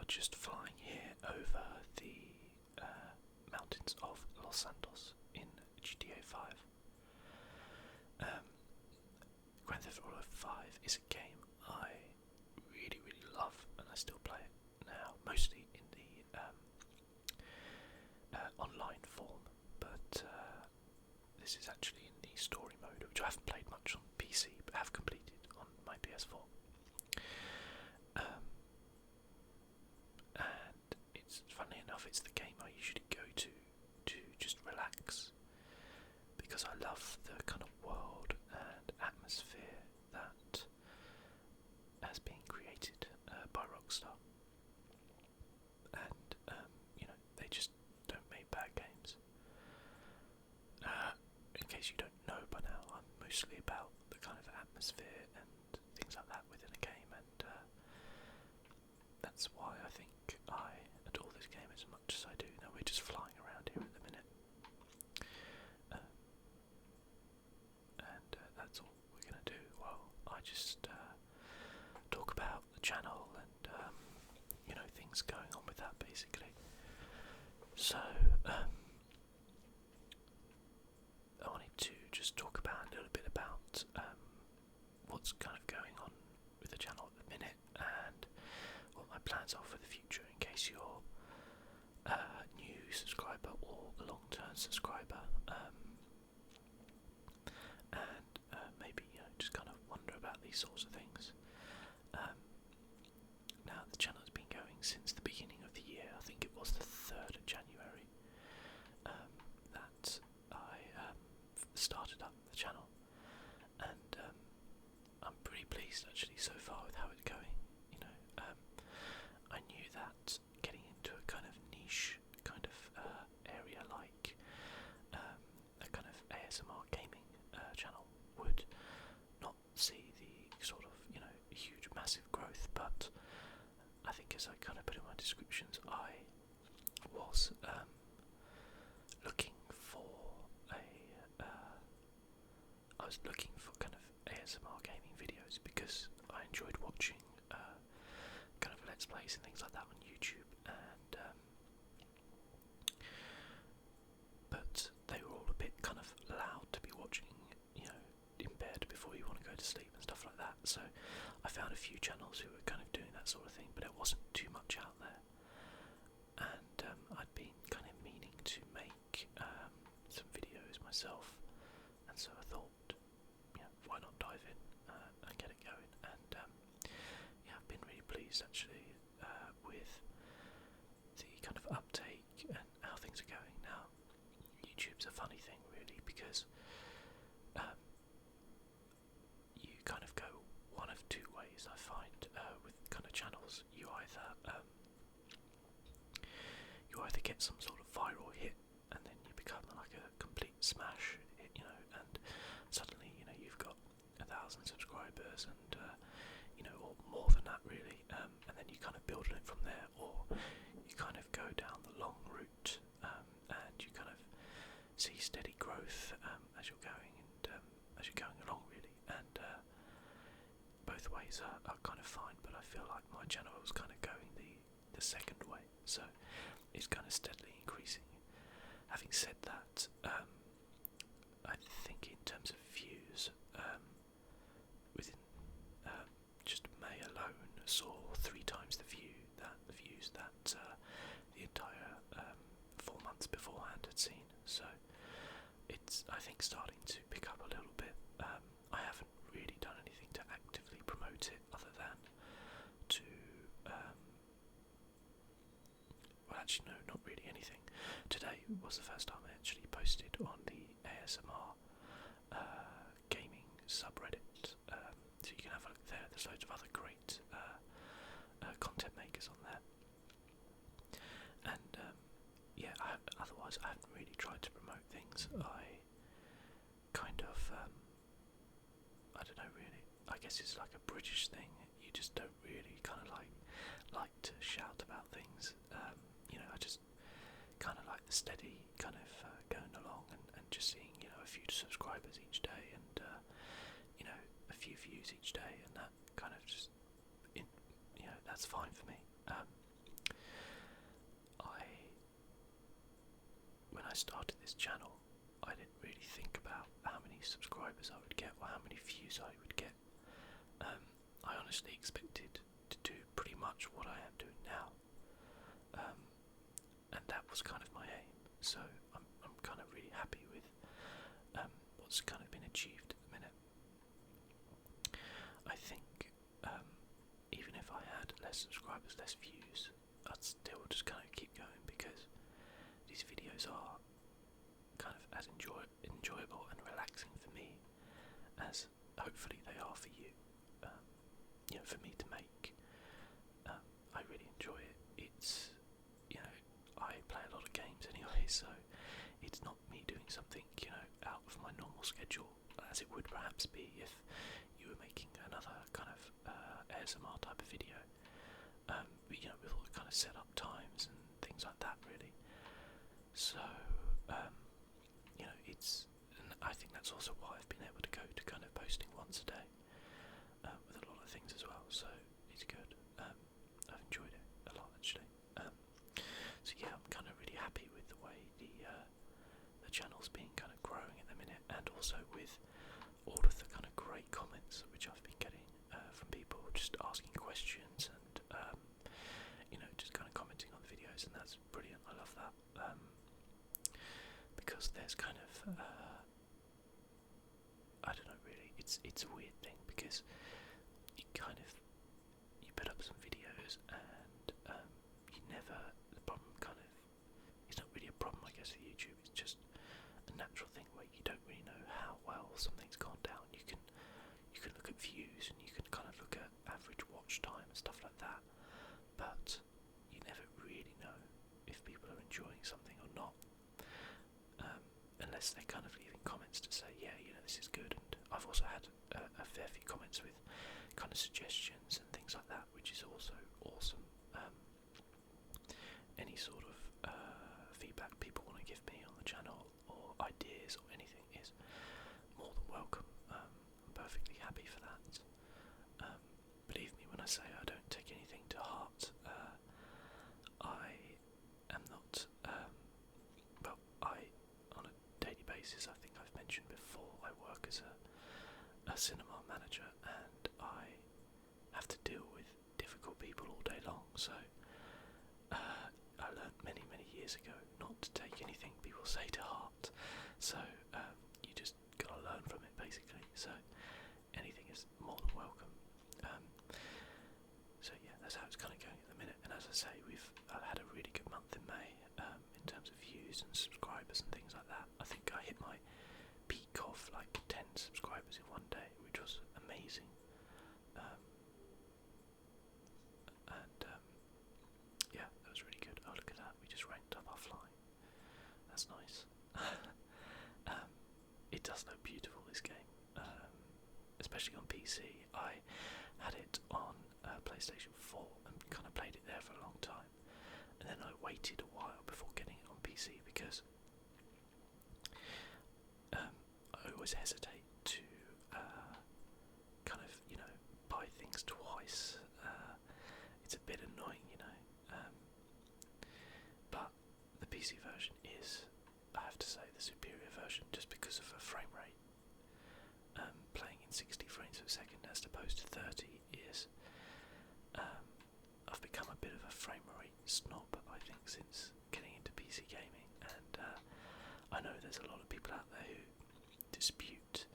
just flying here over the mountains of Los Santos in GTA 5. Grand Theft Auto 5 is a game I really, really love, and I still play it now, mostly in the online form, but this is actually in the story mode, which I haven't played much on PC, but have completed on my PS4. And it's, funnily enough, it's the game I usually go to just relax, because I love the kind of world and atmosphere that has been created by Rockstar. And they just don't make bad games. In case you don't know by now, I'm mostly about the kind of atmosphere and things like that within a game, and that's why I think I adore this game as much as I do. Now, we're just flying around here at the minute, and that's all we're going to do while I just talk about the channel and things going on with that, basically. So I wanted to just talk about a little bit about what's kind of going on with the channel at the minute and what my plans are for the future, in case you're a new subscriber or a long-term subscriber, and maybe just kind of wonder about these sorts of things. Now, the channel has been going since the beginning of the year. I think it was the 3rd of January that I started up the channel, and I'm pretty pleased actually so far with how it's going. I knew that getting into a kind of niche kind of area like a kind of ASMR gaming channel would not see the sort of huge massive growth, but I think, as I kind of put in my descriptions, I was looking for kind of ASMR gaming videos, because I enjoyed watching kind of let's plays and things like that on YouTube, and but they were all a bit kind of loud to be watching, in bed before you want to go to sleep and stuff like that. So I found a few channels who were kind of doing that sort of thing, but it wasn't too much out there. And I'd been kind of meaning to make some videos myself, and so I thought, why not dive in and get it going? And I've been really pleased actually with the kind of uptake and how things are going. Now, YouTube's a funny thing really, because you kind of go one of two ways, I find, with kind of channels. You either get some sort of viral hit, and then you become like a complete smash hit, and suddenly you've got 1,000 subscribers, and or more than that really, and then you kind of build on it from there, or you kind of go down the long route, and you kind of see steady growth as you're going, and as you're going along really, and both ways are kind of fine, but I feel like my channel was kind of going the second way, so it's kind of steadily increasing. Having said that, I think in terms of views, within just May alone, saw 3 times the views that the entire 4 months beforehand had seen. So it's, I think, starting to pick up a little bit. I haven't really done anything to actively promote it, other than to well, actually no, not really anything. Today was the first time I actually posted on the ASMR gaming subreddit, so you can have a look there. There's loads of other great content makers on there, and otherwise I haven't really tried to promote things. I kind of I don't know really, I guess it's like a British thing. You just don't really kind of like to shout about things. I just kind of like the steady kind of going along, and just seeing a few subscribers each day, and a few views each day, and that kind of just that's fine for me. I started this channel, I didn't really think about how many subscribers I would get or how many views I would get. I honestly expected to do pretty much what I am doing now, and that was kind of my aim. So I'm kind of really happy with what's kind of been achieved at the minute. I think even if I had less subscribers, less views, I'd still just kind of keep going, because these videos are kind of as enjoyable and relaxing for me as hopefully they are for you. For me to make. I really enjoy it. It's, I play a lot of games anyway, so it's not me doing something, out of my normal schedule, as it would perhaps be if you were making another kind of ASMR type of video. With all the kind of set up times and things like that, really. So, and I think that's also why I've been able to go to kind of posting once a day, with a lot of things as well, so it's good. I've enjoyed it a lot, actually. So yeah, I'm kind of really happy with the way the channel's been kind of growing at the minute, and also with all of the kind of great comments which I've been getting from people just asking questions and just kind of commenting on the videos, and that's brilliant. I love that, because there's kind of I don't know, really, it's a weird thing, because you put up some videos and the problem it's not really a problem, I guess, for YouTube. It's just a natural thing where you don't really know how well something's gone down. You can look at views, and you can kind of look at average watch time and stuff like that, but you never really know if people are enjoying something or not, unless they're kind of leaving comments to say, yeah, this is good. And I've also had a fair few comments with kind of suggestions and things like that, which is also awesome. Any sort of feedback people want to give me on the channel, or ideas or anything, is more than welcome. I'm perfectly happy for that. Believe me when I say I don't take anything to heart. I am not, on a daily basis, I think I've mentioned before, I work as a cinema manager, and I have to deal with difficult people all day long, so I learned many years ago not to take anything people say to heart, so you just gotta learn from it, basically. So anything is more than welcome. So yeah, that's how it's kind of going at the minute, and as I say, I've had a really good month in May, in terms of views and subscribers and things like that. I think I hit my peak of like 10 subscribers in one day, which was amazing. Yeah, that was really good. Oh, look at that, we just ranked up our flying. That's nice. It does look beautiful, this game, especially on PC. I had it on PlayStation 4 and kind of played it there for a long time, and then I waited a while before getting it on PC, because I always hesitate to kind of buy things twice. It's a bit annoying, but the PC version is, I have to say, the superior version, just because of the frame rate. Playing in 60 frames per second as opposed to 30 is, I've become a bit of a frame rate snob, I think, since getting into PC gaming, and I know there's a lot of people out there who dispute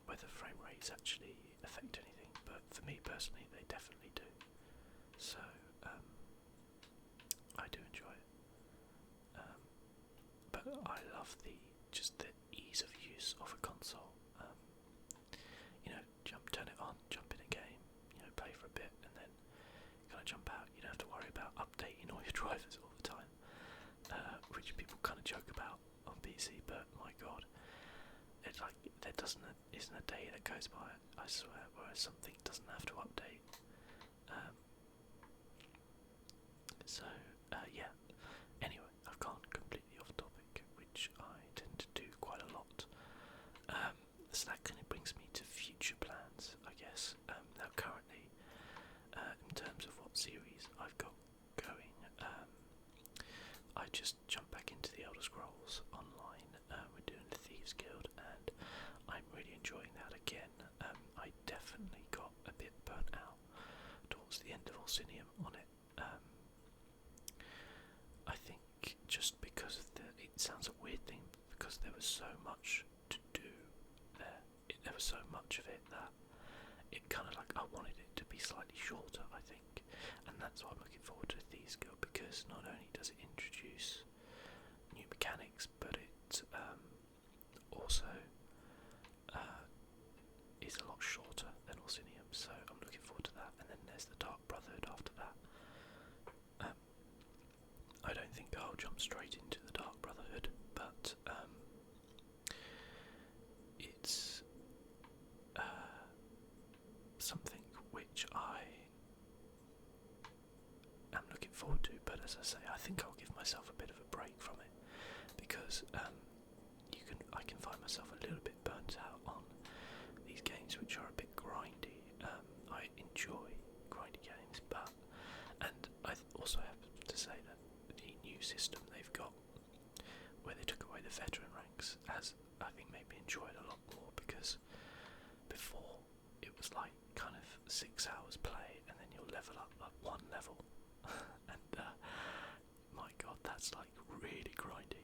whether frame rates actually affect anything, but for me personally, they definitely do. So I do enjoy it, but I love the ease of use of a console. Turn it on, jump in a game, play for a bit, and then kind of jump out. You don't have to worry about updating all your drivers all the time, which people kind of joke about on PC. But my God, it's like there isn't a day that goes by, I swear, where something doesn't have to update. Yeah. Anyway, I've gone completely off topic, which I tend to do quite a lot. So that kind of brings me to future plans, I guess. Now currently, in terms of what series I've got going, I just jumped back into the Elder Scrolls Orsinium on it. I think just because of it sounds a weird thing, because there was so much to do there. There was so much of it that it kind of like, I wanted it to be slightly shorter, I think, and that's why I'm looking forward to Thieves Guild, because not only does it introduce new mechanics, but it also is a lot shorter than Orsinium, so I'm looking forward to that. And then there's the Dark Brotherhood after that. I don't think I'll jump straight into the Dark Brotherhood, but it's something which I am looking forward to. But as I say, I think I'll give myself a bit of a break from it, because I can find myself a little bit burnt out on these games which are a bit grindy. I enjoy grindy games, and I also have to say that the new system they've got, where they took away the veteran ranks, has, I think, made me enjoy it a lot more, because before it was like kind of 6 hours play and then you'll level up like 1 level and my god, that's like really grindy.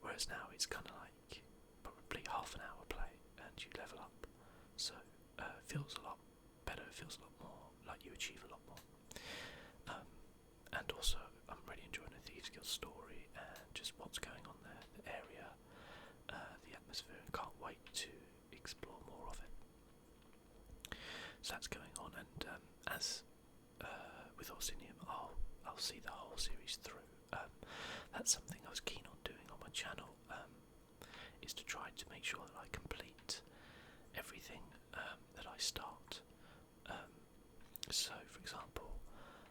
Whereas now it's kind of like probably half an hour play and you level up, so it feels a lot better, it feels a lot more like you achieve a lot more. And also I'm really enjoying the Thieves Guild story and just what's going on there, the area, the atmosphere, and can't wait to explore more of it. So that's going on, and as with Orsinium, I'll see the whole series through. That's something I was keen on doing on my channel, is to try to make sure that I complete everything that I start. So, for example,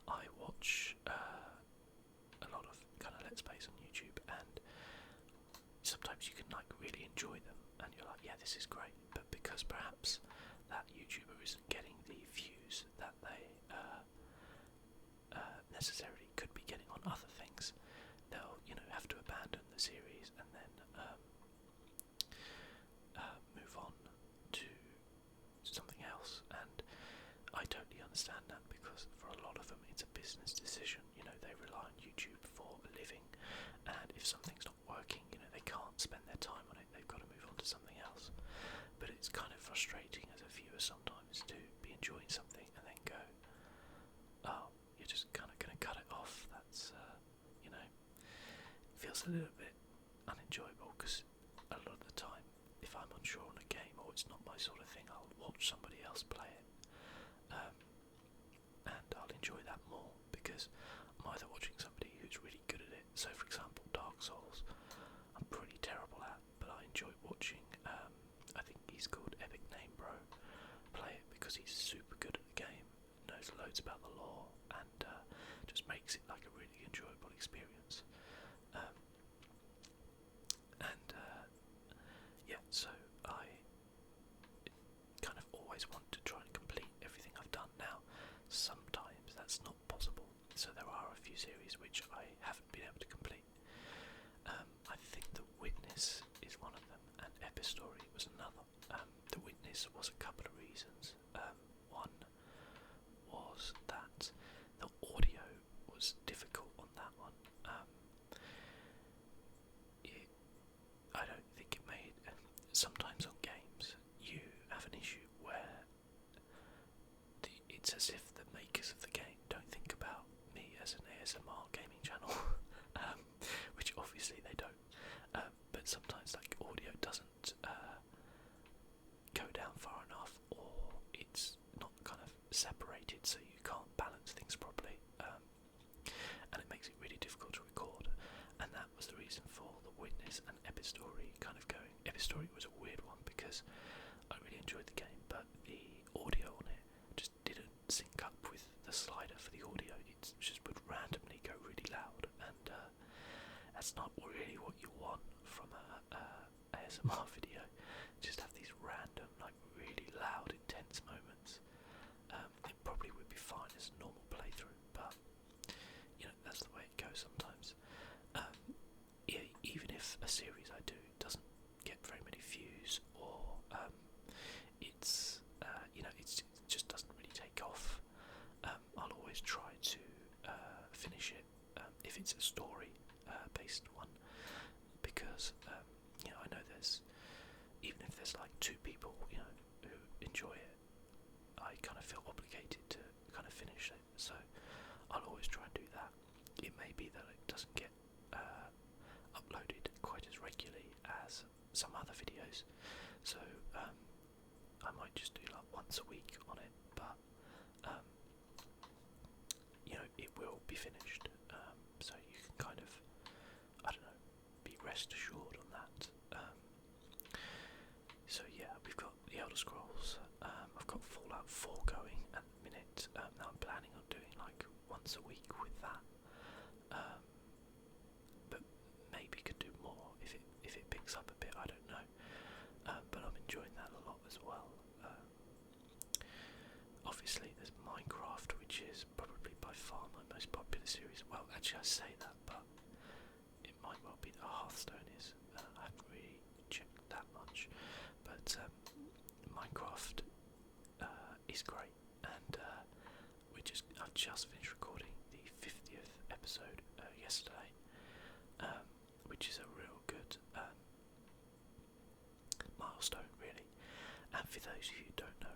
I watch a lot of kind of Let's Plays on YouTube, and sometimes you can like really enjoy them, and you're like, yeah, this is great, but because perhaps that YouTuber isn't getting the views that they necessarily could be getting on other things, they'll have to abandon the series and then move on to something else. And I totally understand that, because for a lot of them it's a business decision. They rely on YouTube for a living, and if something's not working, they can't spend their time on it, they've got to move on to something else. But it's kind of frustrating as a viewer sometimes to be enjoying something and then go, oh, you're just kind of going to cut it off. That's it feels a little bit unenjoyable, because a lot of the time, if I'm unsure on a game or it's not my sort of thing, I'll watch somebody else play it, and I'll enjoy that more, because I'm either watching somebody who's really good at it. So for example, Dark Souls, I'm pretty terrible at, but I enjoy watching, I think he's called Epic Name Bro, play it, because he's super good at the game, knows loads about the lore, and just makes it like a really enjoyable experience. So I kind of always want to try and complete everything I've done. Now, sometimes that's not possible, so there are a few series which I haven't been able to complete. I think The Witness is one of them, and Epistory was another. The Witness was a couple of reasons. One was that the audio was difficult on that one. I don't think it made... Sometimes on games you have an issue where it's as if the makers of the game don't think about me as an ASMR gaming channel, which obviously they don't. But sometimes like audio doesn't go down far enough, or it's not kind of separated, so you can't balance things properly, and it makes it really difficult to record. And that was the reason for The Witness and Epistory kind of going. Epistory was a weird one, because I really enjoyed the game, but the audio on it just didn't sync up with the slider for the audio. It just would randomly go really loud, and that's not really what you want from a ASMR video. Just have these random, like really loud, intense moments. It probably would be fine as a normal playthrough, but that's the way it goes sometimes. Even if a series I do doesn't get very many views, or it's it just doesn't really take off, it's a story based one, because I know there's, even if there's like 2 people who enjoy it, I kind of feel obligated to kind of finish it. So I'll always try and do that. It may be that it doesn't get uploaded quite as regularly as some other videos, so I might just do like once a week on it, but it will be finished, so you can kind of, I don't know, be rest assured on that. So yeah, we've got the Elder Scrolls, I've got Fallout 4 going at the minute. Now I'm planning on doing like once a week with that, but maybe could do more if it picks up a bit, I don't know, but I'm enjoying that a lot as well. Obviously there's Minecraft, which is probably by far my most popular series. Well, actually I say that, but it might well be that Hearthstone is. I haven't really checked that much, but Minecraft is great, and I've just finished recording the 50th episode yesterday, which is a real good milestone, really. And for those of you who don't know,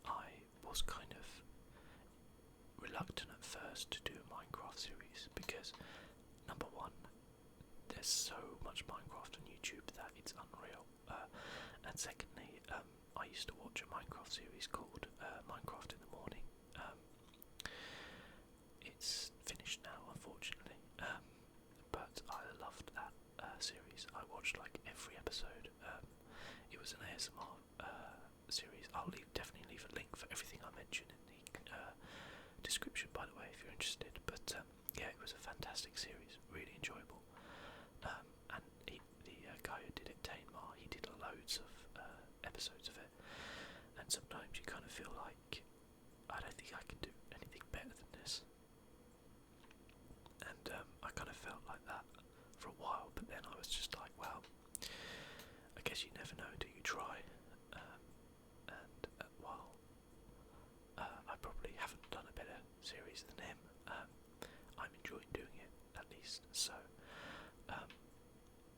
I was kind of reluctant at first to do a Minecraft series because, number one, there's so much Minecraft on YouTube that it's unreal, and secondly, I used to watch a Minecraft series called Minecraft in the Morning. It's finished now, unfortunately, but I loved that series. I watched like every episode. It was an ASMR series. I'll definitely leave a link for everything I mentioned in the description, by the way, if you're interested. But yeah, it was a fantastic series, really enjoyable. And the guy who did it, Tainmar, he did loads of episodes of it. And sometimes you kind of feel like, I don't think I can do anything better than this. And I kind of felt like that for a while, but then I was just like, well, I guess you never know until you try. And while I probably haven't done a better series than him, I'm enjoying doing it at least. So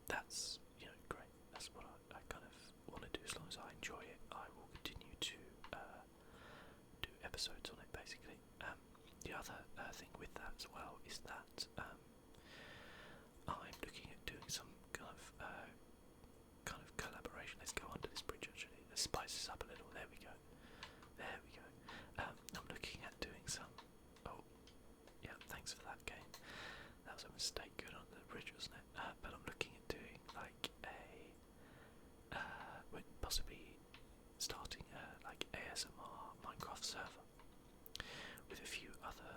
that's great. That's what I kind of want to do. As long as I enjoy it, I will continue to do episodes on it. Basically, the other thing with that as well is that I'm looking at doing some kind of collaboration. Let's go under this bridge. Actually, let's spice this up a little. There we go. There we go. I'm looking at doing some. Oh, yeah. Thanks for that game. That was a mistake going under the bridge, wasn't it? But I'm looking at doing like possibly starting like ASMR Minecraft server with a few other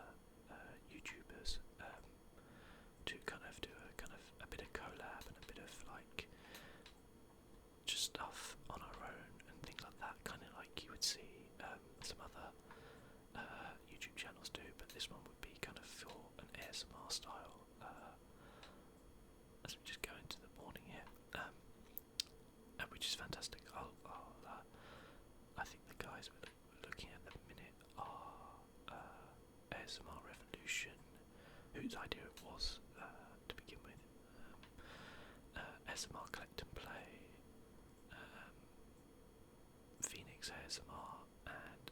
YouTubers to kind of do a bit of collab and a bit of like just stuff on our own and things like that, kind of like you would see some other YouTube channels do, but this one would be kind of for an ASMR style. As we just go into the morning here, and which is fantastic. I think the guys we're looking at the minute are ASMR Revolution, whose idea it was to begin with. ASMR Collect and Play, Phoenix ASMR, and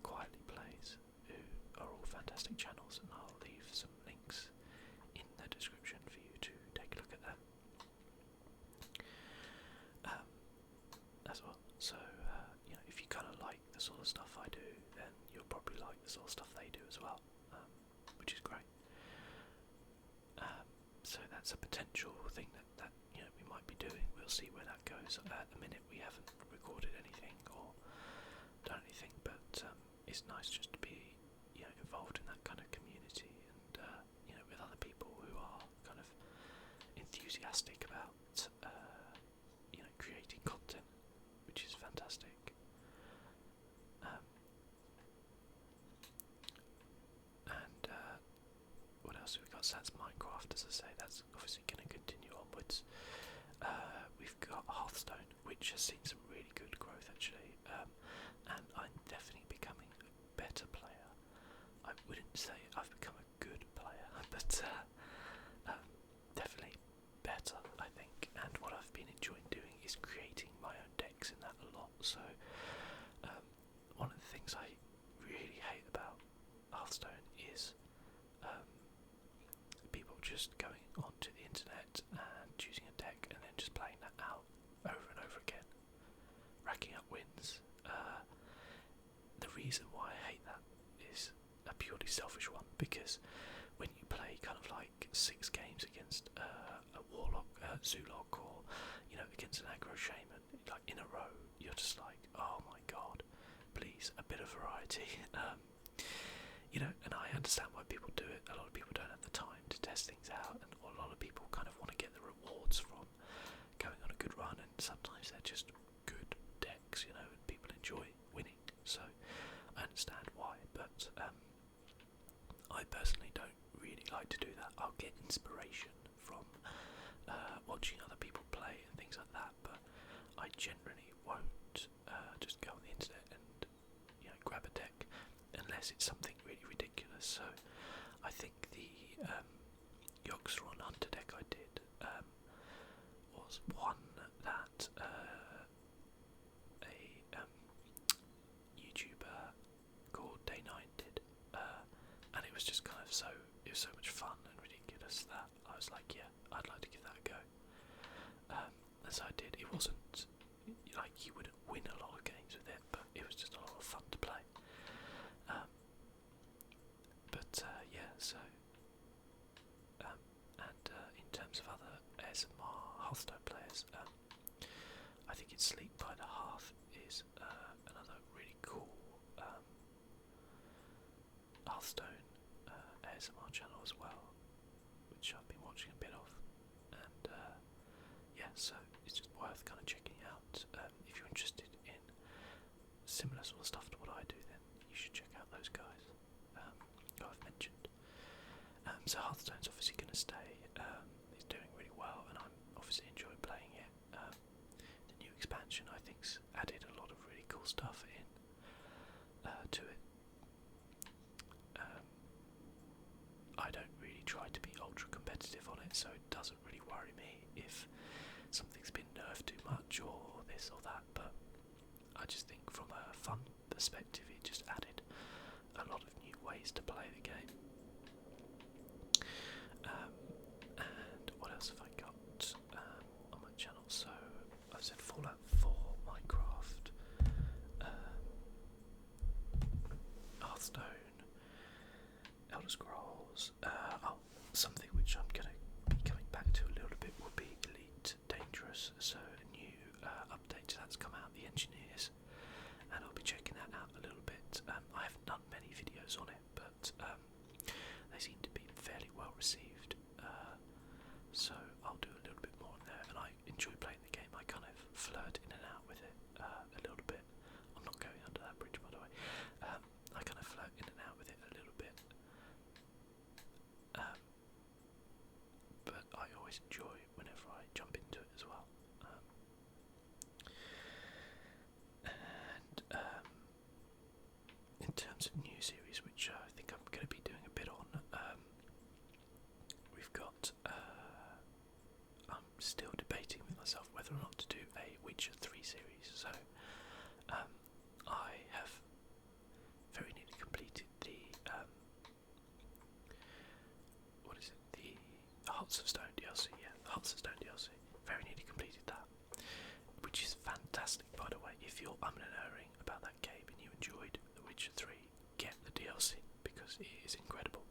Quietly Plays, who are all fantastic channels, and I'll leave some links in the description for you to take a look at them as well. So if you kind of like the sort of stuff I do, then you'll probably like the sort of stuff they do as well, which is great. So that's a potential thing that we might be doing. We'll see where that goes. At the minute we haven't recorded anything or done anything, but it's nice just to be involved in that kind of community, and with other people who are kind of enthusiastic about creating content, which is fantastic. And what else have we got? So that's Minecraft, as I say. That's obviously going to continue onwards. We've got Hearthstone, which has seen some really good growth actually, and I'm definitely becoming a better player. I wouldn't say I've become a better, I think, and what I've been enjoying doing is creating my own decks in that a lot. So one of the things I really hate about Hearthstone is people just going onto the internet and choosing a deck and then just playing that out over and over again, racking up wins. The reason why I hate that is a purely selfish one, because when you play kind of like 6 games against a warlock, Zoolock, or against an aggro shaman, like in a row, you're just like, oh my god, please, a bit of variety. And I understand why people do it. A lot of people don't have the time to test things out, and a lot of people kind of want to get the rewards from going on a good run, and sometimes they're just good decks, and people enjoy winning. So I understand why, but I personally don't really like to do that. I'll get inspiration from watching other people play and things like that, but I generally won't just go on the internet and grab a deck unless it's something really ridiculous. So I think the Yoxron Hunter deck I did was one that a YouTuber called Day9 did, and it was just kind of so much fun and ridiculous that I was like, yeah, I'd like to give that a go. As I did, it wasn't like you wouldn't win a lot of games with it, but it was just a lot of fun to play. In terms of other ASMR Hearthstone players, I think it's Sleep by the Hearth is another really cool Hearthstone ASMR channel as well, which I've been watching a bit of, and so it's just worth kind of checking out. If you're interested in similar sort of stuff to what I do, then you should check out those guys who I've mentioned. So Hearthstone's obviously going to stay. It's doing really well, and I'm obviously enjoying playing it. The new expansion, I think, added a lot of really cool stuff in to it. I don't really try to be ultra competitive on it, so it doesn't really worry me if something's been nerfed too much or this or that, but I just think from a fun perspective it just added a lot of new ways to play the game. And what else have I got on my channel? So I've said Fallout 4, Minecraft, Hearthstone, Elder Scrolls. Something which I'm going to be coming back to a little bit will be Elite Dangerous. So a new update that's come out, the Engineers, and I'll be checking that out a little bit. I haven't done many videos on it, but they seem to be fairly well received. So I'll do a little bit more on there, and I enjoy playing the game. I kind of flirt in and out with it a little bit. I'm not going under that bridge, by the way. I kind of flirt in and out with it a little bit. But I always enjoy whenever I jump into it as well. In terms of new series, which I think I'm going to be doing a bit on, we've got. I'm still debating with myself whether or not to do a Witcher 3 series. So I have very nearly completed the the Hearts of Stone DLC. Yeah, the Hearts of Stone DLC. Very nearly completed that, which is fantastic, by the way. If you're umming and erring about that game and you enjoyed The Witcher 3, get the DLC because it is incredible.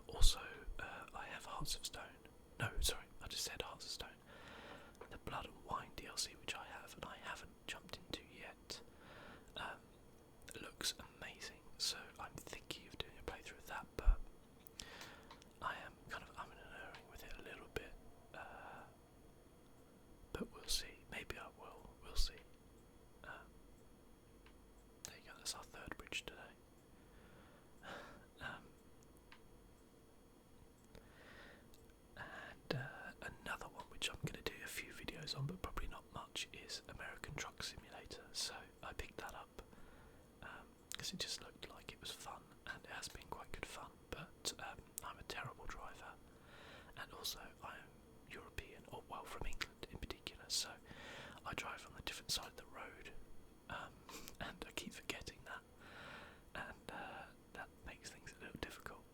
Also, I have Hearts of Stone. No, sorry, I just said Hearts of Stone. The Blood and Wine DLC, which I have and I haven't jumped into yet, looks amazing. So I'm thinking of doing a playthrough of that, but I am kind of umming and erring with it a little bit. But we'll see. Maybe I will. We'll see. There you go. That's our third bridge today. Another one which I'm going to do a few videos on, but probably not much, is American Truck Simulator. So I picked that up because it just looked like it was fun, and it has been quite good fun. But I'm a terrible driver, and also I'm European, or well, from England in particular, so I drive on the different side of the road, and I keep forgetting that, and that makes things a little difficult.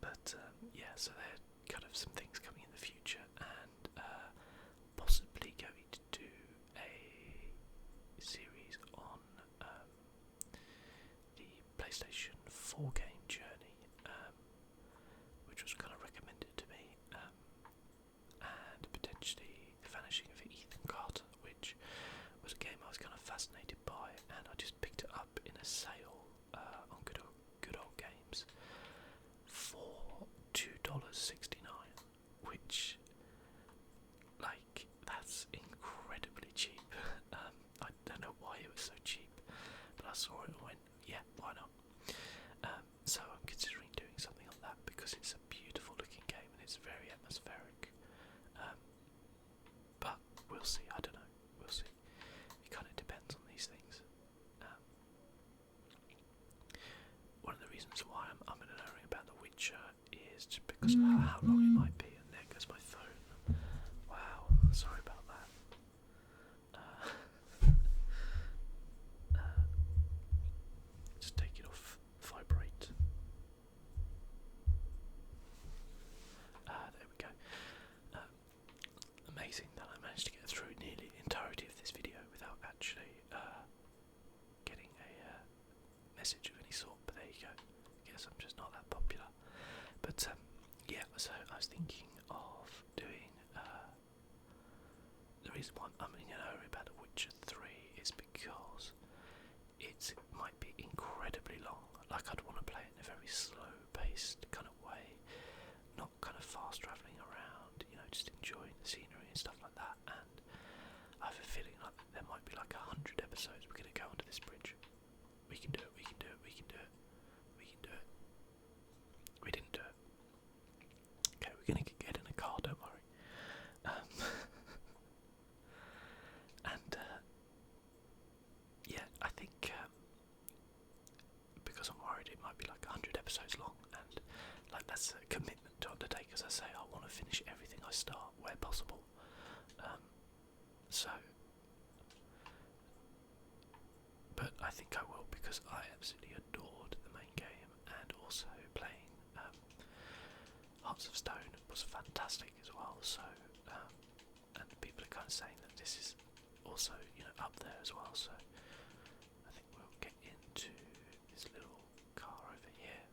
But yeah, so there are kind of some things coming in the future, and possibly going to do a series on the PlayStation 4 game Journey, which was kind of recommended to me, and potentially The Vanishing of Ethan Carter, which was a game I was kind of fascinated by, and I just picked it up in a sale on Good Old Games for $2.69, which, like, that's incredibly cheap. I don't know why it was so cheap, but I saw it and went, yeah, why not? So I'm considering doing something on that because it's a beautiful looking game and it's very atmospheric. But we'll see, I don't know, we'll see. It kind of depends on these things. One of the reasons why I'm umming and ahhing about The Witcher is just because of how long it might be, and there goes my phone. Wow, sorry about that. Just take it off vibrate. There we go. Amazing that I managed to get through nearly the entirety of this video without actually getting a message of any sort, but there you go. I guess I'm just not that popular. But yeah, so I was thinking of doing the reason why I'm umming and ahhing about The Witcher 3 is because it might be incredibly long. Like, I'd want to play it in a very slow paced kind of way, not kind of fast travelling around, you know, just enjoying the scenery and stuff like that. And I have a feeling like there might be like 100 episodes we're going to go under this bridge. We can do it, we can do it, we can do it, we can do it. We didn't do it. Okay, we're going to get in a car, don't worry. And yeah, I think because I'm worried it might be like 100 episodes long, and like that's a commitment to undertake. As I say, I want to finish everything I start where possible. So, but I think I will, because I absolutely adored the main game, and also playing Hearts of Stone was fantastic as well. So, and people are kind of saying that this is also, you know, up there as well. So I think we'll get into this little car over here.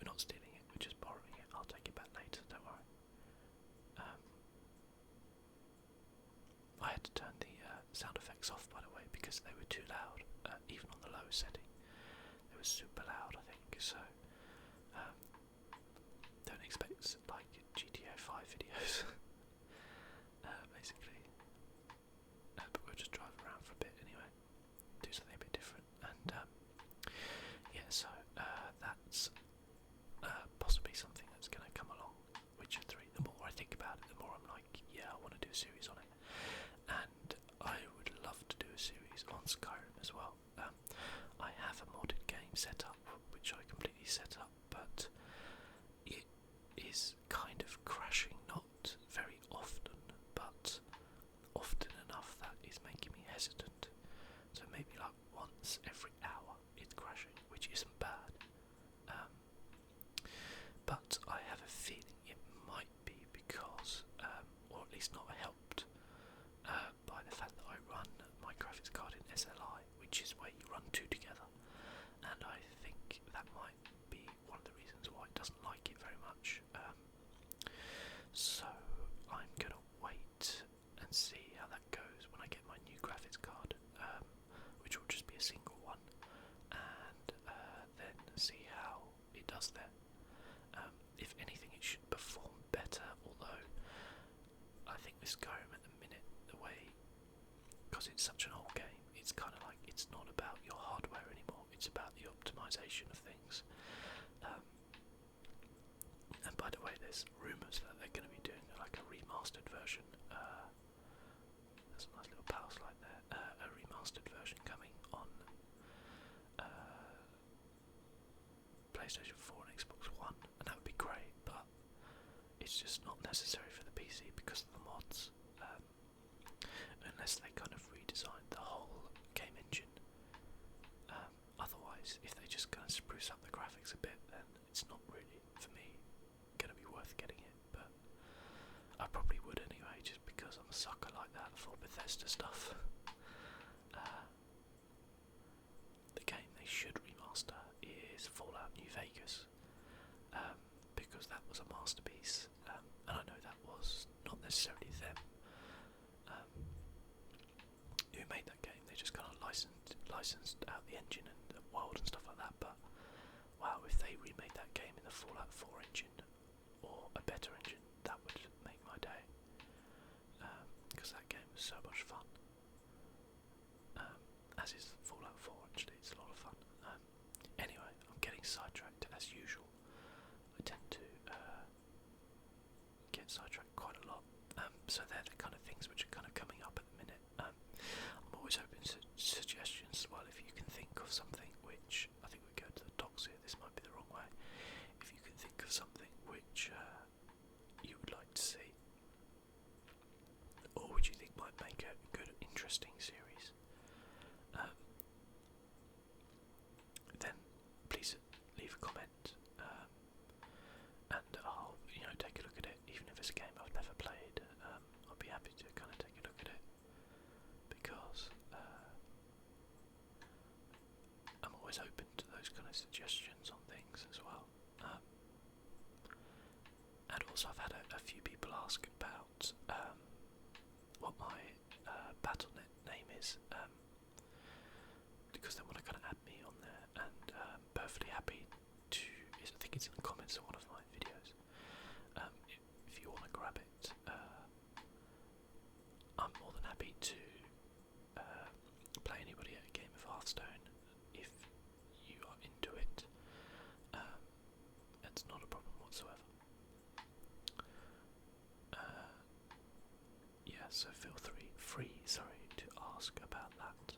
We're not stealing it, we're just borrowing it. I'll take it back later, don't worry. I had to turn the sound effects off, by the way, because they were too loud, even on the low setting. They were super loud, I think, so don't expect like GTA 5 videos, basically. But we'll just drive around for a bit anyway, do something a bit different, and yeah, so that's possibly something that's going to come along. Witcher 3, the more I think about it, the more I'm like, yeah, I want to do a series on it. And I would love to do a series on Skyrim as well. I have a modded game set up, which I completely set up, but it is kind of crashing, not very often, but often enough that is making me hesitant. So maybe like once every hour it's crashing, which isn't bad. But I have a feeling it might be because, or at least not helped, by the fact that I run my graphics card in SLI, which is where you run two together, and I think that might be one of the reasons why it doesn't like it very much. So I'm going to wait and see how that goes when I get my new graphics card, which will just be a single one, and then see how it does there. If anything, it should perform better, although I think with Skyrim at the minute, the way, because it's such an old game, it's kind of like, it's not about your hardware anymore, it's about the optimization of things. And by the way, there's rumours that they're going to be doing like a remastered version. There's a nice little power slide there. A remastered version coming on PlayStation 4 and Xbox One, and that would be great. it's just not necessary for the PC because of the mods. Unless they kind of redesign the whole game engine. Otherwise, if they just kind of spruce up the graphics a bit, then it's not really, for me, going to be worth getting it. But I probably would anyway, just because I'm a sucker like that for Bethesda stuff. The game they should remaster is Fallout New Vegas, because that was a masterpiece, and I know that was not necessarily them who made that game. They just kind of licensed out the engine and the world and stuff like that. But wow, if they remade that game in the Fallout 4 engine or a better engine, that would make my day, because that game was so much fun. As is Fallout 4, actually, it's a lot of fun. Anyway, I'm getting sidetracked as usual. I tend to get sidetracked quite a lot. So they're the kind of things which are kind of coming up at the minute. I'm always open to suggestions as well. If you can think of something which, I think we go to the docs here, this might be the wrong way. If you can think of something which you would like to see, or which you think might make a good, interesting series, then please leave a comment, and I'll take a look at it. Even if it's a game I've never played, I'll be happy to kind of take a look at it, because I'm always open to those kind of suggestions on things as well. And also I've had a few people ask about what my Battle.net name is, because they want to kind of add me on there, and perfectly happy to. I think it's in the comments of one of my videos. If you want to grab it, I'm more than happy to play anybody at a game of Hearthstone if you are into it. It's not a problem whatsoever. Yeah, so feel free to ask about that.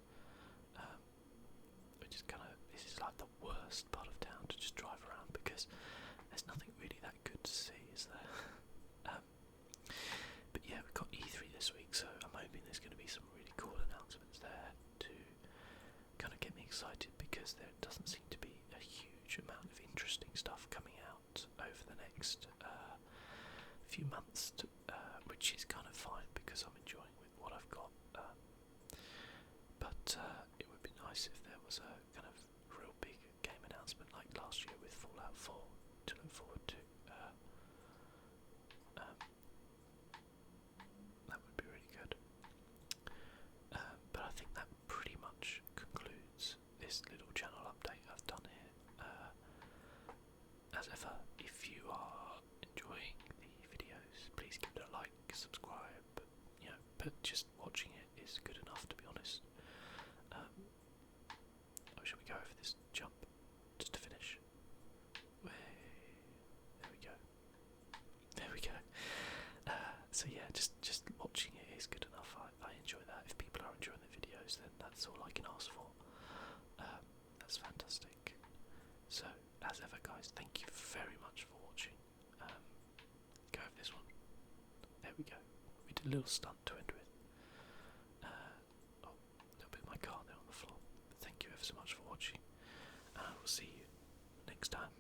Which is kind of, this is like the worst part of town to just drive around, because there's nothing really that good to see, is there? But yeah, we've got E3 this week, so I'm hoping there's going to be some really cool announcements there to kind of get me excited, because there doesn't seem to be a huge amount of interesting stuff coming out over the next few months, which is kind of fine because I'm enjoying with what I've got. But it would be nice if there was a kind of real big game announcement like last year with Fallout 4 to look forward to. That would be really good. But I think that pretty much concludes this little channel update I've done here. As ever, if you are enjoying the videos, please give it a like, subscribe. But just watching it is good enough, to be honest. Shall we go over this jump just to finish? There we go. There we go. So yeah, just watching it is good enough. I enjoy that. If people are enjoying the videos, then that's all I can ask for. That's fantastic. So, as ever, guys, thank you very much for watching. Go over this one. There we go. We did a little stunt to end with. A little bit of my car there on the floor. But thank you ever so much for watching, and I will see you next time.